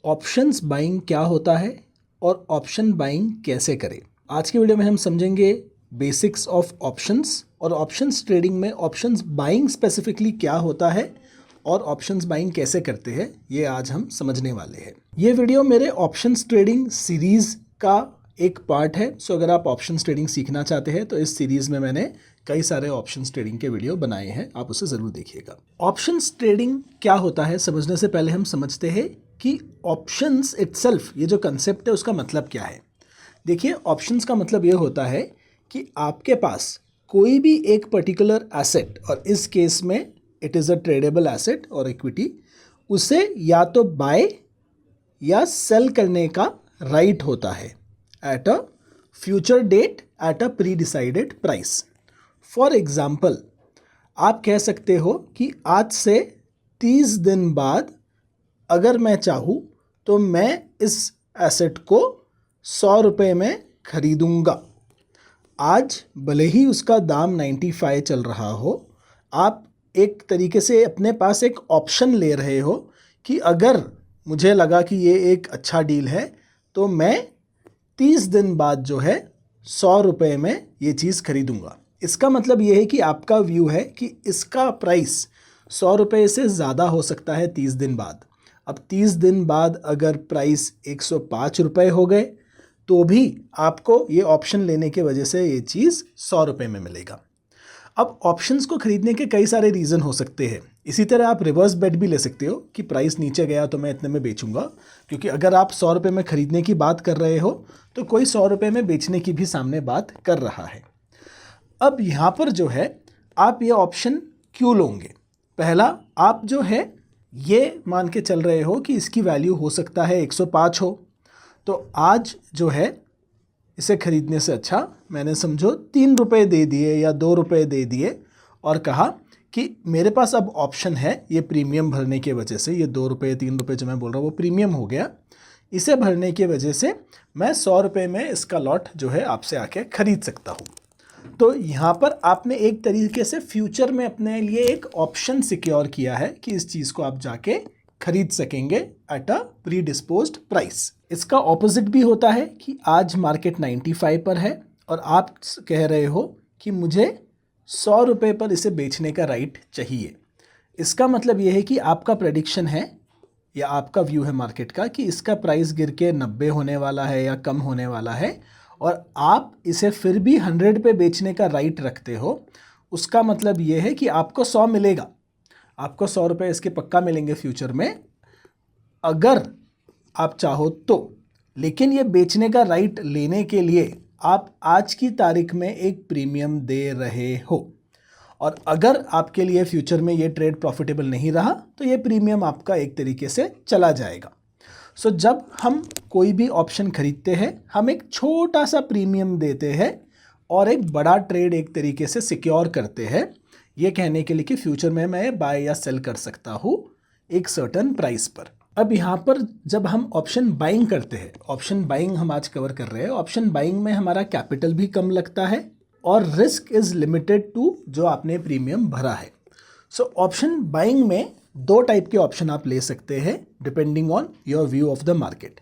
Options buying क्या होता है और ऑप्शन बाइंग कैसे करें। आज की वीडियो में हम समझेंगे बेसिक्स ऑफ ऑप्शंस और ऑप्शंस ट्रेडिंग में ऑप्शंस बाइंग स्पेसिफिकली क्या होता है और ऑप्शंस बाइंग कैसे करते हैं, ये आज हम समझने वाले हैं। ये वीडियो मेरे ऑप्शंस ट्रेडिंग सीरीज का एक पार्ट है। सो अगर आप ऑप्शंस ट्रेडिंग सीखना चाहते हैं तो इस सीरीज में मैंने कई सारे ऑप्शंस ट्रेडिंग के वीडियो बनाए हैं, आप उसे ज़रूर देखिएगा। ऑप्शंस ट्रेडिंग क्या होता है समझने से पहले हम समझते हैं कि ऑप्शंस इटसेल्फ, ये जो कंसेप्ट है उसका मतलब क्या है। देखिए, ऑप्शंस का मतलब ये होता है कि आपके पास कोई भी एक पर्टिकुलर एसेट, और इस केस में it is a tradable asset और इक्विटी, उसे या तो बाय या सेल करने का राइट होता है at a future date at a pre decided price. For example, आप कह सकते हो कि आज से 30 दिन बाद अगर मैं चाहूँ तो मैं इस एसेट को 100 रुपये में खरीदूँगा। आज भले ही उसका दाम 95 चल रहा हो, आप एक तरीके से अपने पास एक ऑप्शन ले रहे हो कि अगर मुझे लगा कि ये एक अच्छा डील है तो मैं 30 दिन बाद जो है 100 रुपये में ये चीज़ खरीदूँगा। इसका मतलब ये है कि आपका व्यू है कि इसका प्राइस 100 रुपये से ज़्यादा हो सकता है 30 दिन बाद। अब 30 दिन बाद अगर प्राइस 105 रुपये हो गए तो भी आपको ये ऑप्शन लेने के वजह से ये चीज़ 100 रुपये में मिलेगा। अब ऑप्शंस को खरीदने के कई सारे रीज़न हो सकते हैं। इसी तरह आप रिवर्स बेट भी ले सकते हो कि प्राइस नीचे गया तो मैं इतने में बेचूंगा, क्योंकि अगर आप 100 रुपये में खरीदने की बात कर रहे हो तो कोई 100 रुपये में बेचने की भी सामने बात कर रहा है। अब यहाँ पर जो है आप ये ऑप्शन क्यों लोगे? पहला, आप जो है ये मान के चल रहे हो कि इसकी वैल्यू हो सकता है 105 हो, तो आज जो है इसे खरीदने से अच्छा मैंने समझो 3 रुपये दे दिए या 2 रुपये दे दिए और कहा कि मेरे पास अब ऑप्शन है, ये प्रीमियम भरने की वजह से, ये 2 रुपये 3 रुपये जो मैं बोल रहा हूँ वो प्रीमियम हो गया, इसे भरने की वजह से मैं 100 रुपये में इसका लॉट जो है आपसे आके खरीद सकता हूँ। तो यहाँ पर आपने एक तरीके से फ्यूचर में अपने लिए एक ऑप्शन सिक्योर किया है कि इस चीज़ को आप जाके खरीद सकेंगे eight a pre disposed price. इसका ऑपोजिट भी होता है कि आज मार्केट 95 पर है और आप कह रहे हो कि मुझे 100 रुपये पर इसे बेचने का राइट चाहिए। इसका मतलब यह है कि आपका प्रेडिक्शन है या आपका व्यू है मार्केट का कि इसका प्राइस गिर के 90 होने वाला है या कम होने वाला है, और आप इसे फिर भी 100 पे बेचने का राइट रखते हो। उसका मतलब ये है कि आपको 100 मिलेगा, आपको 100 रुपये इसके पक्का मिलेंगे फ्यूचर में अगर आप चाहो तो। लेकिन ये बेचने का राइट लेने के लिए आप आज की तारीख में एक प्रीमियम दे रहे हो, और अगर आपके लिए फ्यूचर में ये ट्रेड प्रॉफिटेबल नहीं रहा तो ये प्रीमियम आपका एक तरीके से चला जाएगा। सो जब हम कोई भी ऑप्शन खरीदते हैं हम एक छोटा सा प्रीमियम देते हैं और एक बड़ा ट्रेड एक तरीके से सिक्योर करते हैं, ये कहने के लिए कि फ्यूचर में मैं बाय या सेल कर सकता हूँ एक सर्टेन प्राइस पर। अब यहाँ पर जब हम ऑप्शन बाइंग करते हैं, ऑप्शन बाइंग हम आज कवर कर रहे हैं, ऑप्शन बाइंग में हमारा कैपिटल भी कम लगता है और रिस्क इज़ लिमिटेड टू जो आपने प्रीमियम भरा है। सो ऑप्शन बाइंग में 2 टाइप के ऑप्शन आप ले सकते हैं depending on your view of the market.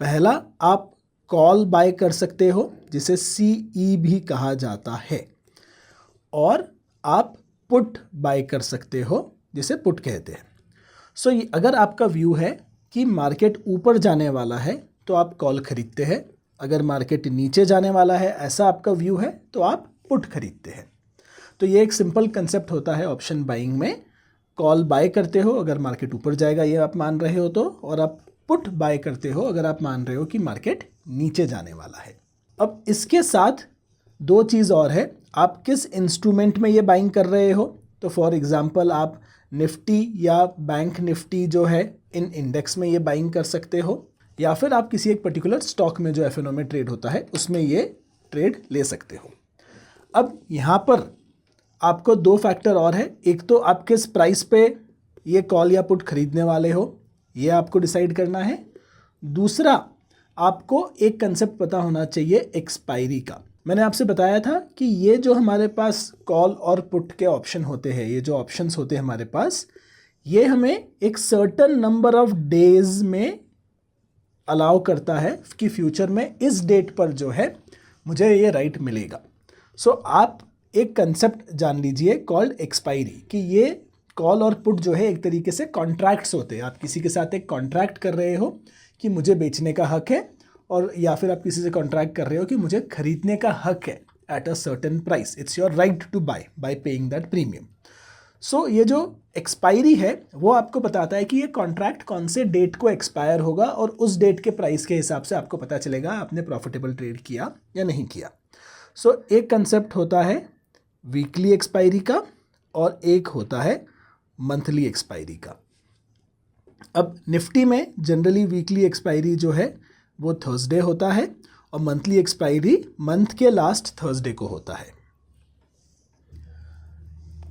पहला, आप कॉल बाय कर सकते हो जिसे CE भी कहा जाता है, और आप पुट बाय कर सकते हो जिसे पुट कहते हैं। सो अगर आपका व्यू है कि मार्केट ऊपर जाने वाला है तो आप कॉल खरीदते हैं, अगर मार्केट नीचे जाने वाला है ऐसा आपका व्यू है तो आप पुट खरीदते हैं। तो ये एक सिंपल कंसेप्ट होता है ऑप्शन बाइंग में। कॉल बाय करते हो अगर मार्केट ऊपर जाएगा ये आप मान रहे हो तो, और आप पुट बाय करते हो अगर आप मान रहे हो कि मार्केट नीचे जाने वाला है। अब इसके साथ 2 चीज़ और है, आप किस इंस्ट्रूमेंट में ये बाइंग कर रहे हो। तो फॉर एग्जांपल आप निफ्टी या बैंक निफ्टी जो है इन इंडेक्स में ये बाइंग कर सकते हो, या फिर आप किसी एक पर्टिकुलर स्टॉक में जो FNO में ट्रेड होता है उसमें ये ट्रेड ले सकते हो। अब यहाँ पर आपको 2 फैक्टर और है, एक तो आप किस प्राइस पे ये कॉल या पुट खरीदने वाले हो ये आपको डिसाइड करना है। दूसरा, आपको एक कंसेप्ट पता होना चाहिए एक्सपायरी का। मैंने आपसे बताया था कि ये जो हमारे पास कॉल और पुट के ऑप्शन होते हैं, ये जो ऑप्शंस होते हैं हमारे पास, ये हमें एक सर्टेन नंबर ऑफ डेज में अलाउ करता है कि फ्यूचर में इस डेट पर जो है मुझे ये राइट मिलेगा। सो आप एक कंसेप्ट जान लीजिए कॉल्ड एक्सपायरी, कि ये कॉल और पुट जो है एक तरीके से कॉन्ट्रैक्ट्स होते हैं। आप किसी के साथ एक कॉन्ट्रैक्ट कर रहे हो कि मुझे बेचने का हक है, और या फिर आप किसी से कॉन्ट्रैक्ट कर रहे हो कि मुझे खरीदने का हक है at a certain price. It's your right to buy paying that premium. So ये जो एक्सपायरी है वो आपको बताता है कि ये कॉन्ट्रैक्ट कौन से डेट को एक्सपायर होगा, और उस डेट के प्राइस के हिसाब से आपको पता चलेगा आपने प्रॉफिटेबल ट्रेड किया या नहीं किया। सो एक कंसेप्ट होता है वीकली एक्सपायरी का, और एक होता है मंथली एक्सपायरी का। अब निफ्टी में जनरली वीकली एक्सपायरी जो है वो थर्सडे होता है, और मंथली एक्सपायरी मंथ के लास्ट थर्सडे को होता है।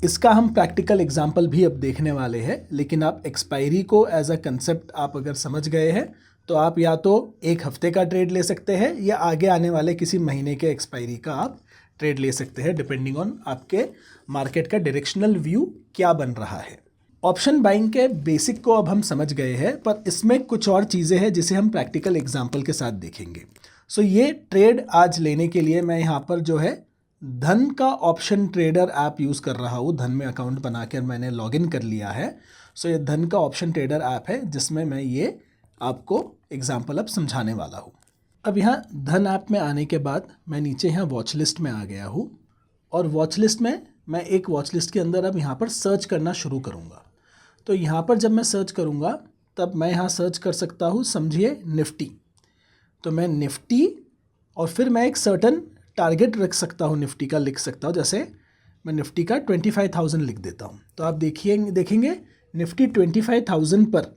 इसका हम प्रैक्टिकल एग्जाम्पल भी अब देखने वाले हैं, लेकिन आप एक्सपायरी को एज अ कंसेप्ट आप अगर समझ गए हैं तो आप या तो एक हफ्ते का ट्रेड ले सकते हैं या आगे आने वाले किसी महीने के एक्सपायरी का आप ट्रेड ले सकते हैं, डिपेंडिंग ऑन आपके मार्केट का डायरेक्शनल व्यू क्या बन रहा है। ऑप्शन बाइंग के बेसिक को अब हम समझ गए हैं, पर इसमें कुछ और चीज़ें हैं जिसे हम प्रैक्टिकल एग्जाम्पल के साथ देखेंगे। सो ये ट्रेड आज लेने के लिए मैं यहाँ पर जो है धन का ऑप्शन ट्रेडर ऐप यूज़ कर रहा हूँ। धन में अकाउंट बनाकर मैंने लॉगिन कर लिया है। सो ये धन का ऑप्शन ट्रेडर ऐप है जिसमें मैं ये आपको एग्जाम्पल अब समझाने वाला हूँ। अब यहाँ धन ऐप में आने के बाद मैं नीचे यहाँ वॉच लिस्ट में आ गया हूँ, और वॉच लिस्ट में मैं एक वॉच लिस्ट के अंदर अब यहाँ पर सर्च करना शुरू करूँगा। तो यहाँ पर जब मैं सर्च करूँगा तब मैं यहाँ सर्च कर सकता हूँ, समझिए निफ्टी। तो मैं निफ्टी और फिर मैं एक सर्टन टारगेट रख सकता हूँ, निफ्टी का लिख सकता हूँ। जैसे मैं निफ्टी का 25,000 लिख देता हूँ। तो आप देखेंगे निफ्टी 25,000 पर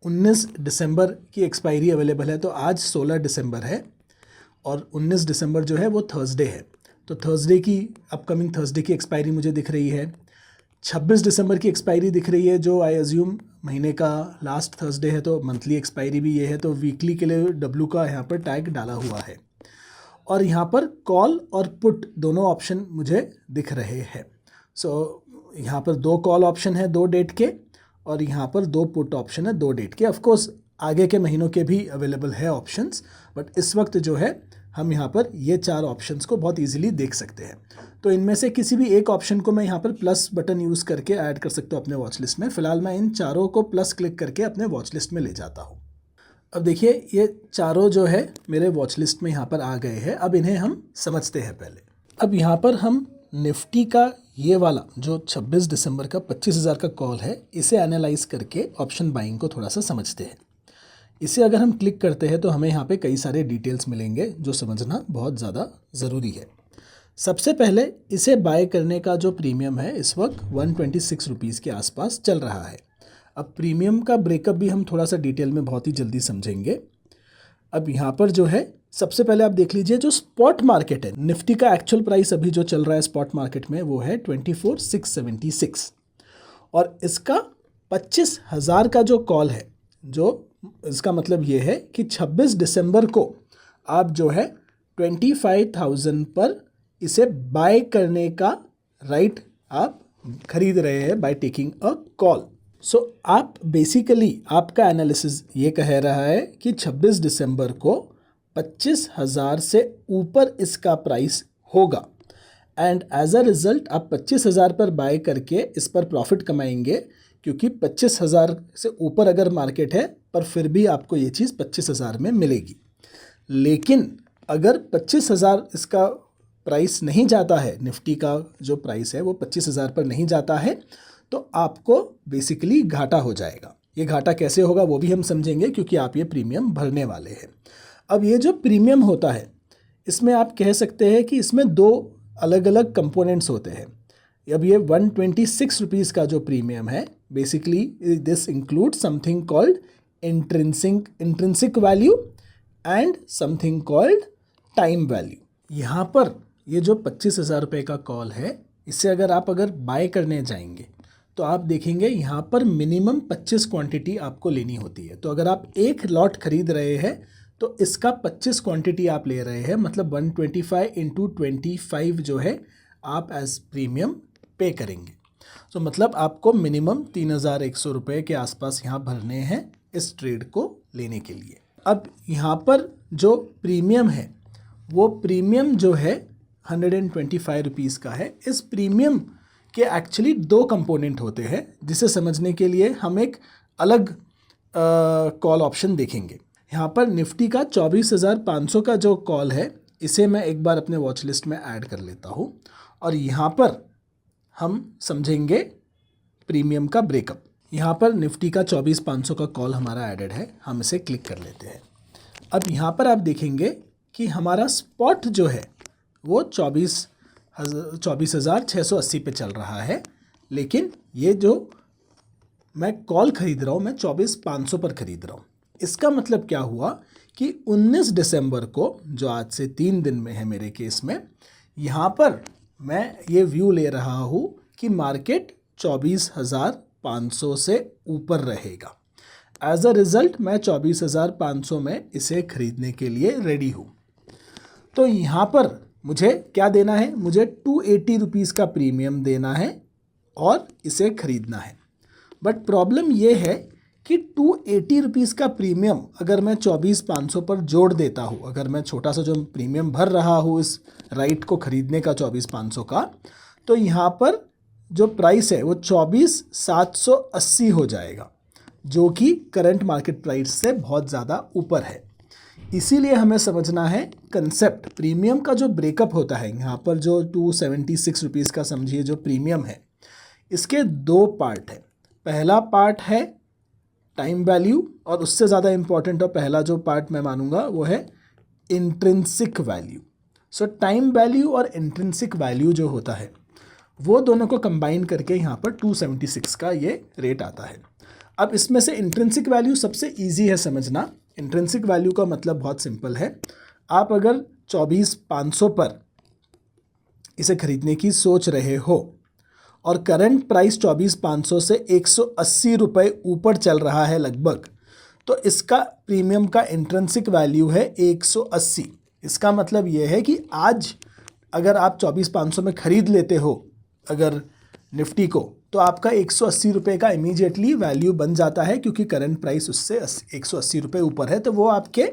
19 दिसंबर की एक्सपायरी अवेलेबल है। तो आज 16 दिसंबर है और 19 दिसंबर जो है वो थर्सडे है। तो थर्सडे की अपकमिंग थर्सडे की एक्सपायरी मुझे दिख रही है। 26 दिसंबर की एक्सपायरी दिख रही है, जो आई अज्यूम महीने का लास्ट थर्सडे है। तो मंथली एक्सपायरी भी ये है। तो वीकली के लिए डब्ल्यू का यहाँ पर टैग डाला हुआ है, और यहाँ पर कॉल और पुट दोनों ऑप्शन मुझे दिख रहे हैं। सो यहाँ पर 2 कॉल ऑप्शन है 2 डेट के, और यहाँ पर 2 पुट ऑप्शन है 2 डेट के। ऑफ कोर्स आगे के महीनों के भी अवेलेबल है ऑप्शंस, बट इस वक्त जो है हम यहाँ पर ये 4 ऑप्शंस को बहुत इजीली देख सकते हैं। तो इनमें से किसी भी एक ऑप्शन को मैं यहाँ पर प्लस बटन यूज़ करके ऐड कर सकता हूँ अपने वॉच लिस्ट में। फ़िलहाल मैं इन चारों को प्लस क्लिक करके अपने वॉच लिस्ट में ले जाता हूँ। अब देखिए ये चारों जो है मेरे वॉच लिस्ट में यहाँ पर आ गए हैं। अब इन्हें हम समझते हैं पहले। अब यहाँ पर हम निफ्टी का ये वाला जो 26 दिसंबर का 25,000 का कॉल है, इसे एनालाइज करके ऑप्शन बाइंग को थोड़ा सा समझते हैं। इसे अगर हम क्लिक करते हैं तो हमें यहाँ पे कई सारे डिटेल्स मिलेंगे जो समझना बहुत ज़्यादा ज़रूरी है। सबसे पहले इसे बाय करने का जो प्रीमियम है इस वक्त 126 रुपीज़ के आसपास चल रहा है। अब प्रीमियम का ब्रेकअप भी हम थोड़ा सा डिटेल में बहुत ही जल्दी समझेंगे। अब यहाँ पर जो है सबसे पहले आप देख लीजिए जो स्पॉट मार्केट है, निफ्टी का एक्चुअल प्राइस अभी जो चल रहा है स्पॉट मार्केट में वो है 24,676, और इसका 25,000 का जो कॉल है, जो इसका मतलब ये है कि 26 दिसंबर को आप जो है 25,000 पर इसे बाय करने का राइट आप खरीद रहे हैं बाय टेकिंग अ कॉल। सो आप बेसिकली आपका एनालिसिस ये कह रहा है कि 26 दिसंबर को 25,000 से ऊपर इसका प्राइस होगा, एंड एज अ रिज़ल्ट आप 25,000 पर बाय करके इस पर प्रॉफिट कमाएंगे, क्योंकि 25,000 से ऊपर अगर मार्केट है पर फिर भी आपको ये चीज़ 25,000 में मिलेगी। लेकिन अगर 25,000 इसका प्राइस नहीं जाता है, निफ्टी का जो प्राइस है वो 25,000 पर नहीं जाता है, तो आपको बेसिकली घाटा हो जाएगा। ये घाटा कैसे होगा वो भी हम समझेंगे, क्योंकि आप ये प्रीमियम भरने वाले हैं। अब ये जो प्रीमियम होता है इसमें आप कह सकते हैं कि इसमें 2 अलग अलग कंपोनेंट्स होते हैं। अब ये 126 रुपीज़ का जो प्रीमियम है, basically this include something called intrinsic value and something called time value. यहाँ पर ये जो 25,000 रुपये का कॉल है, इससे अगर बाय करने जाएंगे तो आप देखेंगे यहाँ पर मिनिमम 25 क्वांटिटी आपको लेनी होती है। तो अगर आप एक लॉट खरीद रहे हैं तो इसका 25 क्वांटिटी आप ले रहे हैं, मतलब 125 × 25 जो है आप एज प्रीमियम पे करेंगे। तो मतलब आपको मिनिमम 3,100 रुपये के आसपास यहाँ भरने हैं इस ट्रेड को लेने के लिए। अब यहाँ पर जो प्रीमियम है वो प्रीमियम जो है 125 रुपीज़ का है। इस प्रीमियम के एक्चुअली दो कंपोनेंट होते हैं, जिसे समझने के लिए हम एक अलग कॉल ऑप्शन देखेंगे। यहाँ पर निफ्टी का 24,500 का जो कॉल है, इसे मैं एक बार अपने वॉच लिस्ट में ऐड कर लेता हूँ और यहाँ पर हम समझेंगे प्रीमियम का ब्रेकअप। यहाँ पर निफ्टी का 24,500 का कॉल हमारा एडेड है, हम इसे क्लिक कर लेते हैं। अब यहाँ पर आप देखेंगे कि हमारा स्पॉट जो है वो 24,680 पे चल रहा है, लेकिन ये जो मैं कॉल खरीद रहा हूँ मैं 24,500 पर खरीद रहा हूँ। इसका मतलब क्या हुआ कि 19 दिसंबर को, जो आज से 3 दिन में है मेरे केस में, यहाँ पर मैं ये व्यू ले रहा हूँ कि मार्केट 24,500 से ऊपर रहेगा। एज अ रिज़ल्ट मैं 24,500 में इसे खरीदने के लिए रेडी हूँ। तो यहाँ पर मुझे क्या देना है, मुझे 280 रुपीज़ का प्रीमियम देना है और इसे खरीदना है। बट प्रॉब्लम ये है कि 280 रुपीज़ का प्रीमियम अगर मैं 24,500 पर जोड़ देता हूँ, अगर मैं छोटा सा जो प्रीमियम भर रहा हूँ इस राइट को खरीदने का 24,500 का, तो यहाँ पर जो प्राइस है वो 24,780 हो जाएगा, जो कि करंट मार्केट प्राइस से बहुत ज़्यादा ऊपर है। इसीलिए हमें समझना है कंसेप्ट। प्रीमियम का जो ब्रेकअप होता है, यहाँ पर जो 276 रुपीज़ का समझिए जो प्रीमियम है, इसके दो पार्ट है। पहला पार्ट है टाइम वैल्यू, और उससे ज़्यादा इम्पॉर्टेंट और पहला जो पार्ट मैं मानूंगा वो है इंट्रिंसिक वैल्यू। सो टाइम वैल्यू और इंट्रिंसिक वैल्यू जो होता है वो दोनों को कंबाइन करके यहाँ पर 276 का ये रेट आता है। अब इसमें से इंट्रिंसिक वैल्यू सबसे ईजी है समझना। इंट्रिंसिक वैल्यू का मतलब बहुत सिंपल है। आप अगर 24,500 पर इसे खरीदने की सोच रहे हो और करंट प्राइस 24,500 से 180 रुपये ऊपर चल रहा है लगभग, तो इसका प्रीमियम का इंट्रिंसिक वैल्यू है 180। इसका मतलब ये है कि आज अगर आप 24,500 में ख़रीद लेते हो अगर निफ्टी को, तो आपका 180 रुपये का इमीडिएटली वैल्यू बन जाता है, क्योंकि करंट प्राइस उससे 180 रुपये ऊपर है। तो वो आपके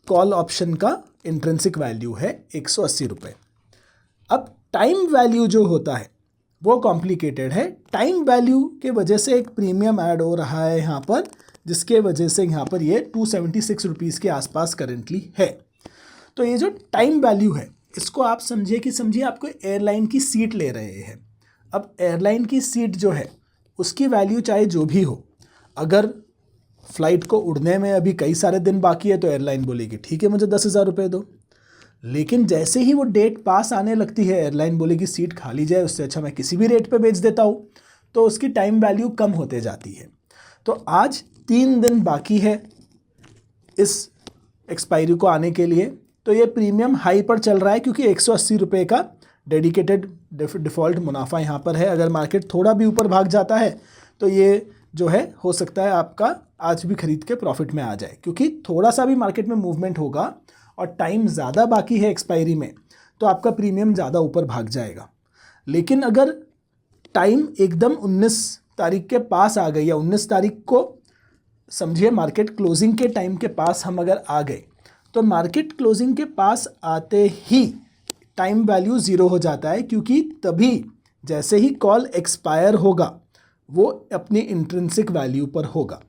कॉल ऑप्शन का इंट्रिंसिक वैल्यू है 180 रुपये। अब टाइम वैल्यू जो होता है वो कॉम्प्लिकेटेड है। टाइम वैल्यू के वजह से एक प्रीमियम ऐड हो रहा है यहाँ पर, जिसके वजह से यहाँ पर ये 276 रुपीज़ के आसपास करेंटली है। तो ये जो टाइम वैल्यू है, इसको आप समझिए आपको एयरलाइन की सीट ले रहे हैं। अब एयरलाइन की सीट जो है उसकी वैल्यू चाहे जो भी हो, अगर फ़्लाइट को उड़ने में अभी कई सारे दिन बाकी है तो एयरलाइन बोलेगी ठीक है मुझे 10,000 रुपये दो। लेकिन जैसे ही वो डेट पास आने लगती है, एयरलाइन बोलेगी सीट खाली जाए, उससे अच्छा मैं किसी भी रेट पे बेच देता हूँ, तो उसकी टाइम वैल्यू कम होते जाती है। तो आज 3 दिन बाकी है इस एक्सपायरी को आने के लिए, तो ये प्रीमियम हाई पर चल रहा है क्योंकि 180 रुपये का डेडिकेटेड डिफ़ॉल्ट मुनाफा यहाँ पर है। अगर मार्केट थोड़ा भी ऊपर भाग जाता है तो ये जो है हो सकता है आपका आज भी खरीद के प्रॉफिट में आ जाए, क्योंकि थोड़ा सा भी मार्केट में मूवमेंट होगा और टाइम ज़्यादा बाकी है एक्सपायरी में, तो आपका प्रीमियम ज़्यादा ऊपर भाग जाएगा। लेकिन अगर टाइम एकदम 19 तारीख के पास आ गई, या 19 तारीख को समझिए मार्केट क्लोजिंग के टाइम के पास हम अगर आ गए, तो मार्केट क्लोजिंग के पास आते ही टाइम वैल्यू ज़ीरो हो जाता है, क्योंकि तभी जैसे ही कॉल एक्सपायर होगा वो अपनी इंट्रिंसिक वैल्यू पर होगा।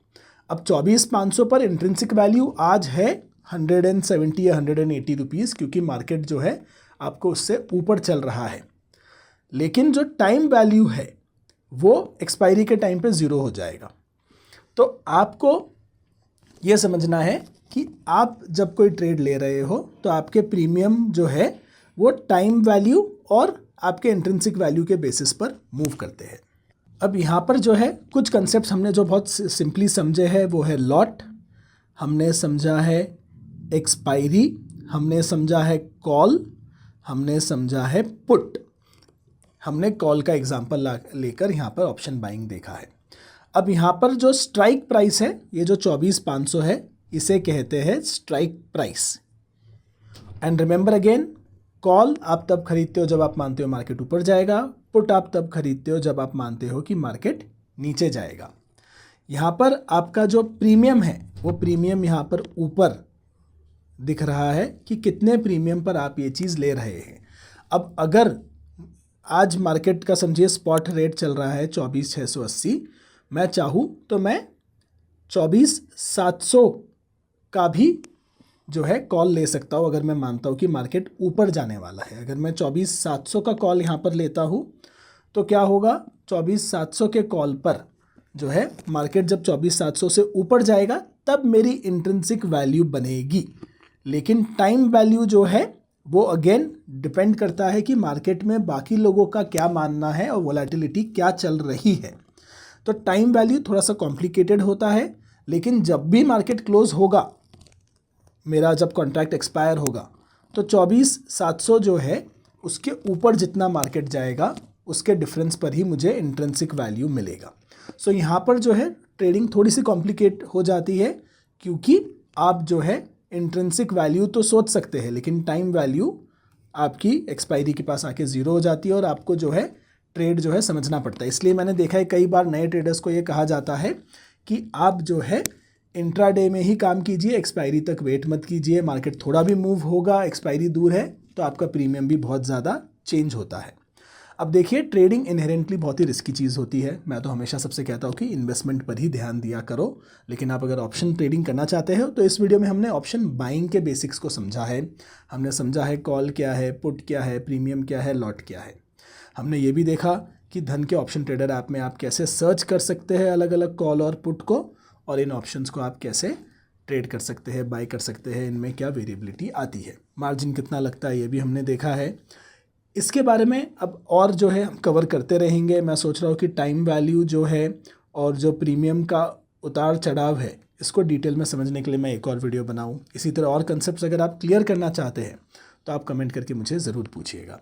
अब 24,500 पर इंट्रिंसिक वैल्यू आज है 170 या 180 रुपीज़, क्योंकि मार्केट जो है आपको उससे ऊपर चल रहा है। लेकिन जो टाइम वैल्यू है वो एक्सपायरी के टाइम पे ज़ीरो हो जाएगा। तो आपको ये समझना है कि आप जब कोई ट्रेड ले रहे हो तो आपके प्रीमियम जो है वो टाइम वैल्यू और आपके इंट्रिंसिक वैल्यू के बेसिस पर मूव करते हैं। अब यहाँ पर जो है कुछ कंसेप्ट हमने जो बहुत सिंपली समझे हैं वो है लॉट, हमने समझा है एक्सपायरी, हमने समझा है कॉल, हमने समझा है पुट। हमने कॉल का एग्जांपल लेकर यहाँ पर ऑप्शन बाइंग देखा है। अब यहाँ पर जो स्ट्राइक प्राइस है, ये जो 24,500 है, इसे कहते हैं strike price. And remember again, call आप तब खरीदते हो जब आप मानते हो मार्केट ऊपर जाएगा, पुट आप तब खरीदते हो जब आप मानते हो कि मार्केट नीचे जाएगा। यहाँ पर आपका जो प्रीमियम है वो प्रीमियम यहाँ पर ऊपर दिख रहा है कि कितने प्रीमियम पर आप ये चीज़ ले रहे हैं। अब अगर आज मार्केट का समझिए स्पॉट रेट चल रहा है 24,680, मैं चाहूँ तो मैं 24,700 का भी जो है कॉल ले सकता हूँ। अगर मैं मानता हूँ कि मार्केट ऊपर जाने वाला है, अगर मैं 24,700 का कॉल यहाँ पर लेता हूँ तो क्या होगा, 24,700 के कॉल पर जो है मार्केट जब 24,700 से ऊपर जाएगा तब मेरी इंट्रिंसिक वैल्यू बनेगी। लेकिन टाइम वैल्यू जो है वो अगेन डिपेंड करता है कि मार्केट में बाकी लोगों का क्या मानना है और वोलेटिलिटी क्या चल रही है। तो टाइम वैल्यू थोड़ा सा कॉम्प्लिकेटेड होता है, लेकिन जब भी मार्केट क्लोज होगा, मेरा जब कॉन्ट्रैक्ट एक्सपायर होगा, तो 24,700 जो है उसके ऊपर जितना मार्केट जाएगा उसके डिफरेंस पर ही मुझे इंट्रिंसिक वैल्यू मिलेगा। सो यहाँ पर जो है ट्रेडिंग थोड़ी सी कॉम्प्लिकेट हो जाती है, क्योंकि आप जो है इंट्रिंसिक वैल्यू तो सोच सकते हैं, लेकिन टाइम वैल्यू आपकी एक्सपायरी के पास आके ज़ीरो हो जाती है और आपको जो है ट्रेड जो है समझना पड़ता है। इसलिए मैंने देखा है कई बार नए ट्रेडर्स को ये कहा जाता है कि आप जो है इंट्राडे में ही काम कीजिए, एक्सपायरी तक वेट मत कीजिए। मार्केट थोड़ा भी मूव होगा, एक्सपायरी दूर है, तो आपका प्रीमियम भी बहुत ज़्यादा चेंज होता है। अब देखिए, ट्रेडिंग इनहेरेंटली बहुत ही रिस्की चीज़ होती है। मैं तो हमेशा सबसे कहता हूँ कि इन्वेस्टमेंट पर ही ध्यान दिया करो। लेकिन आप अगर ऑप्शन ट्रेडिंग करना चाहते हो तो इस वीडियो में हमने ऑप्शन बाइंग के बेसिक्स को समझा है। हमने समझा है कॉल क्या है, पुट क्या है, प्रीमियम क्या है, लॉट क्या है। हमने ये भी देखा कि धन के ऑप्शन ट्रेडर ऐप में आप कैसे सर्च कर सकते हैं अलग अलग कॉल और पुट को, और इन ऑप्शंस को आप कैसे ट्रेड कर सकते हैं, बाय कर सकते हैं, इनमें क्या वेरिएबिलिटी आती है, मार्जिन कितना लगता है, ये भी हमने देखा है। इसके बारे में अब और जो है हम कवर करते रहेंगे। मैं सोच रहा हूँ कि टाइम वैल्यू जो है और जो प्रीमियम का उतार चढ़ाव है, इसको डिटेल में समझने के लिए मैं एक और वीडियो बनाऊँ। इसी तरह और कंसेप्ट्स अगर आप क्लियर करना चाहते हैं तो आप कमेंट करके मुझे ज़रूर पूछिएगा।